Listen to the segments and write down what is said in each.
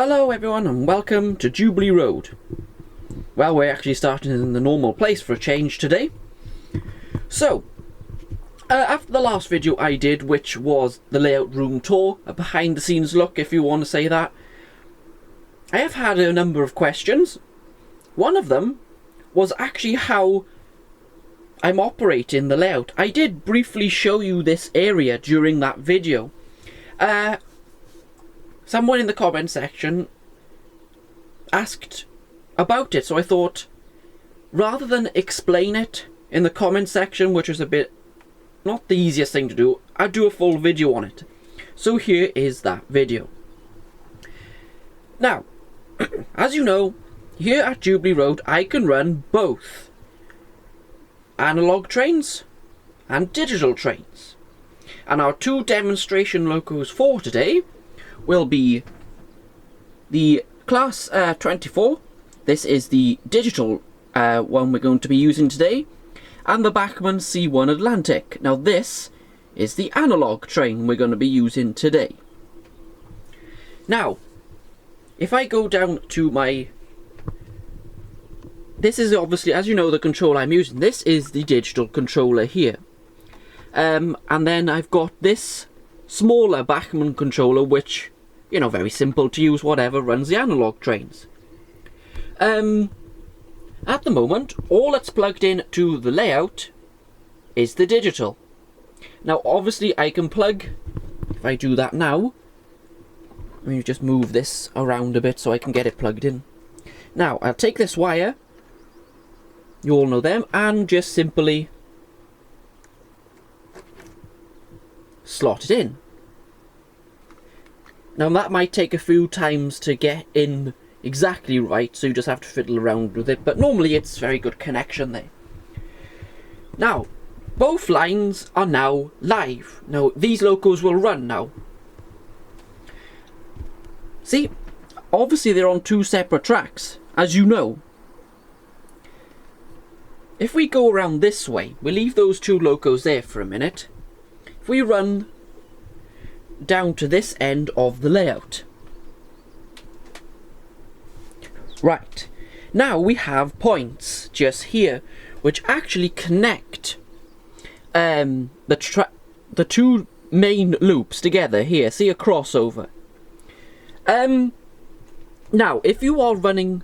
Hello everyone and welcome to Jubilee Road. Well, we're actually starting in the normal place for a change today. So, after the last video I did, which was the layout room tour, a behind the scenes look if you want to say that, I have had a number of questions. One of them was actually how I'm operating the layout. I did briefly show you this area during that video. Someone in the comment section asked about it, so I thought, rather than explain it in the comment section, which was a bit not the easiest thing to do, I'd do a full video on it. So here is that video. Now, as you know, here at Jubilee Road I can run both analog trains and digital trains. And our two demonstration locos for today will be the Class 24, this is the digital one we're going to be using today, and the Bachmann C1 Atlantic. Now this is the analog train we're going to be using today. Now, if I go down to my... This is obviously, as you know, the controller I'm using. This is the digital controller here. And then I've got this smaller Bachmann controller, which, you know, very simple to use, whatever, runs the analog trains. At the moment, all that's plugged in to the layout is the digital. Now, obviously, I can plug, if I do that now, let me just move this around a bit so I can get it plugged in. Now, I'll take this wire, you all know them, and just simply slot it in. Now that might take a few times to get in exactly right, so you just have to fiddle around with it, but normally it's very good connection there. Now, both lines are now live. Now, these locos will run now. See, obviously they're on two separate tracks, as you know. If we go around this way, we'll leave those two locos there for a minute. If we run down to this end of the layout. Right, now we have points just here which actually connect the two main loops together here. See, a crossover. Now if you are running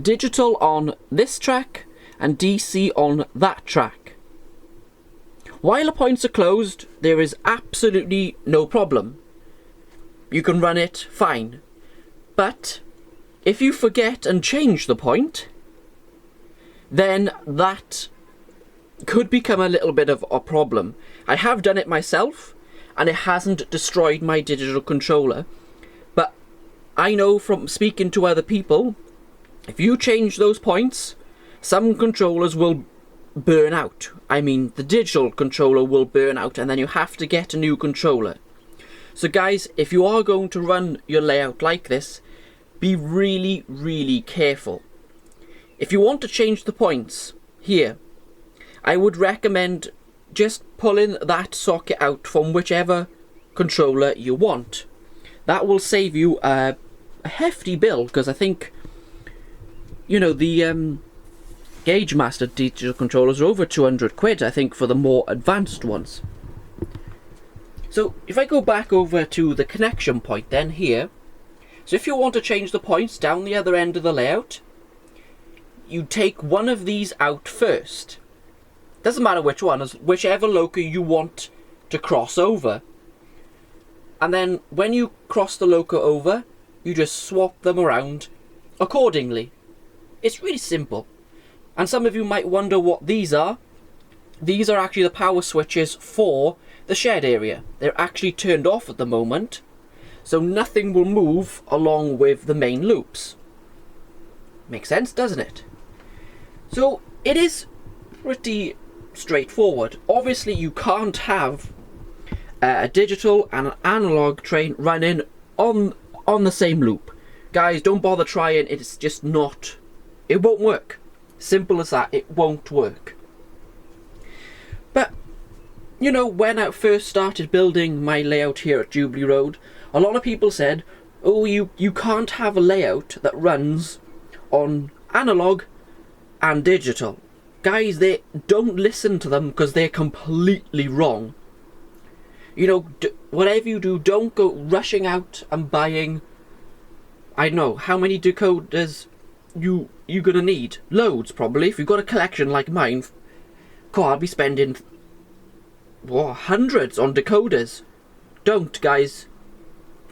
digital on this track and DC on that track, while the points are closed, there is absolutely no problem. You can run it fine. But if you forget and change the point, then that could become a little bit of a problem. I have done it myself, and it hasn't destroyed my digital controller. But I know from speaking to other people, if you change those points, some controllers will burn out. I mean, the digital controller will burn out, and then you have to get a new controller. So guys, if you are going to run your layout like this, be really, really careful. If you want to change the points here, I would recommend just pulling that socket out from whichever controller you want. That will save you a hefty bill, because I think, you know, the Gauge Master digital controllers are over 200 quid, I think, for the more advanced ones. So if I go back over to the connection point then here, so if you want to change the points down the other end of the layout, you take one of these out first. Doesn't matter which one, as whichever loco you want to cross over. And then when you cross the loco over, you just swap them around accordingly. It's really simple. And some of you might wonder what these are. These are actually the power switches for the shed area. They're actually turned off at the moment, so nothing will move along with the main loops. Makes sense, doesn't it? So it is pretty straightforward. Obviously you can't have a digital and an analog train running on the same loop. Guys, don't bother trying. It's just not, it won't work. Simple as that, it won't work. But, you know, when I first started building my layout here at Jubilee Road, a lot of people said, oh, you can't have a layout that runs on analog and digital. Guys, they don't listen to them because they're completely wrong. You know, whatever you do, don't go rushing out and buying, I don't know, how many decoders you're gonna need. Loads, probably. If you've got a collection like mine, God, I'll be spending hundreds on decoders. Don't, guys.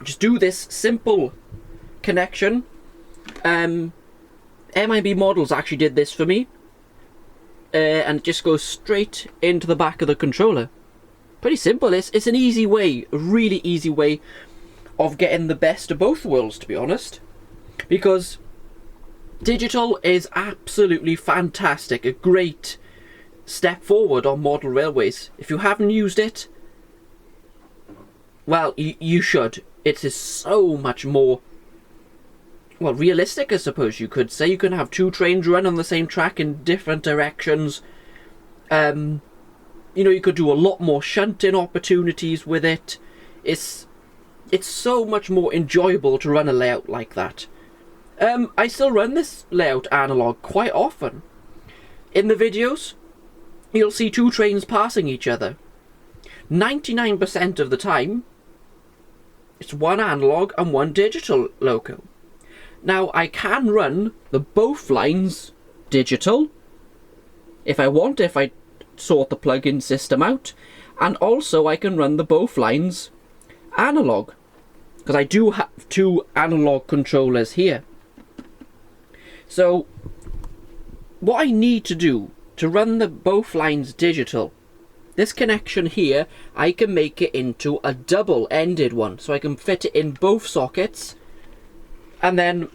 Just do this simple connection. MIB Models actually did this for me. And it just goes straight into the back of the controller. Pretty simple. It's an easy way, a really easy way of getting the best of both worlds, to be honest. Because digital is absolutely fantastic. A great step forward on model railways. If you haven't used it, well, you should. It is so much more, well, realistic, I suppose you could say. You can have two trains run on the same track in different directions. You know, you could do a lot more shunting opportunities with it. It's so much more enjoyable to run a layout like that. I still run this layout analog quite often. In the videos, you'll see two trains passing each other. 99% of the time, it's one analog and one digital loco. Now, I can run the both lines digital if I want, if I sort the plug-in system out, and also I can run the both lines analog, because I do have two analog controllers here. So what I need to do to run the both lines digital, this connection here, I can make it into a double-ended one, so I can fit it in both sockets, and then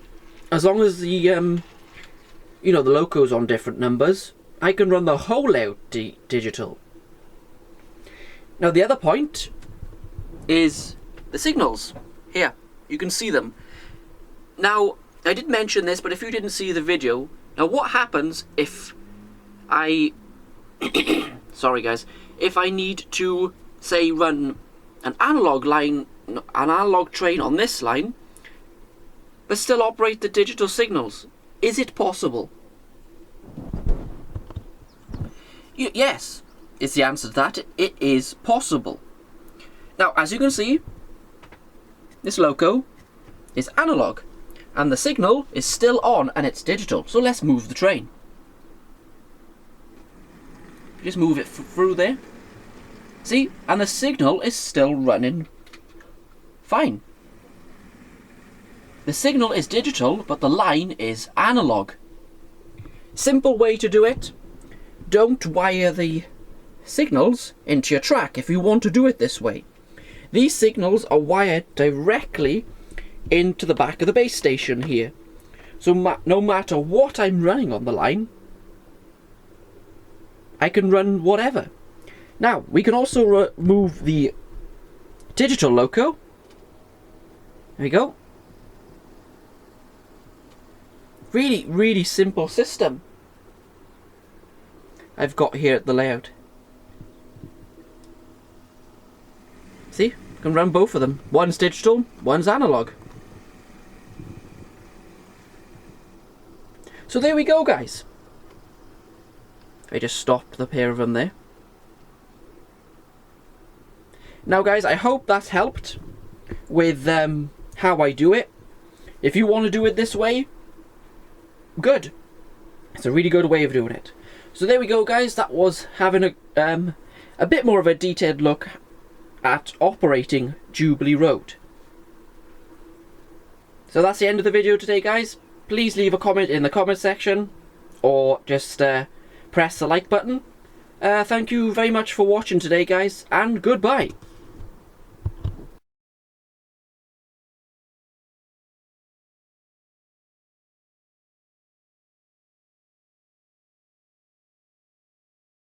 as long as the you know, the loco's on different numbers, I can run the whole layout digital. Now the other point is the signals. Here, you can see them. Now, I did mention this, but if you didn't see the video, now what happens if I sorry guys, if I need to, say, run an analog line, an analog train on this line, but still operate the digital signals? Is it possible? Yes, is the answer to that. It is possible. Now, as you can see, this loco is analog, and the signal is still on, and it's digital. So let's move the train. Just move it through there. See, and the signal is still running fine. The signal is digital, but the line is analog. Simple way to do it. Don't wire the signals into your track if you want to do it this way. These signals are wired directly into the back of the base station here. So no matter what I'm running on the line, I can run whatever. Now, we can also remove the digital loco. There we go. Really, really simple system I've got here at the layout. See? I can run both of them. One's digital, one's analog. So there we go, guys. I just stopped the pair of them there. Now, guys, I hope that's helped with how I do it. If you want to do it this way, good. It's a really good way of doing it. So there we go, guys. That was having a bit more of a detailed look at operating Jubilee Road. So that's the end of the video today, guys. Please leave a comment in the comment section, or just press the like button. Thank you very much for watching today, guys, and goodbye.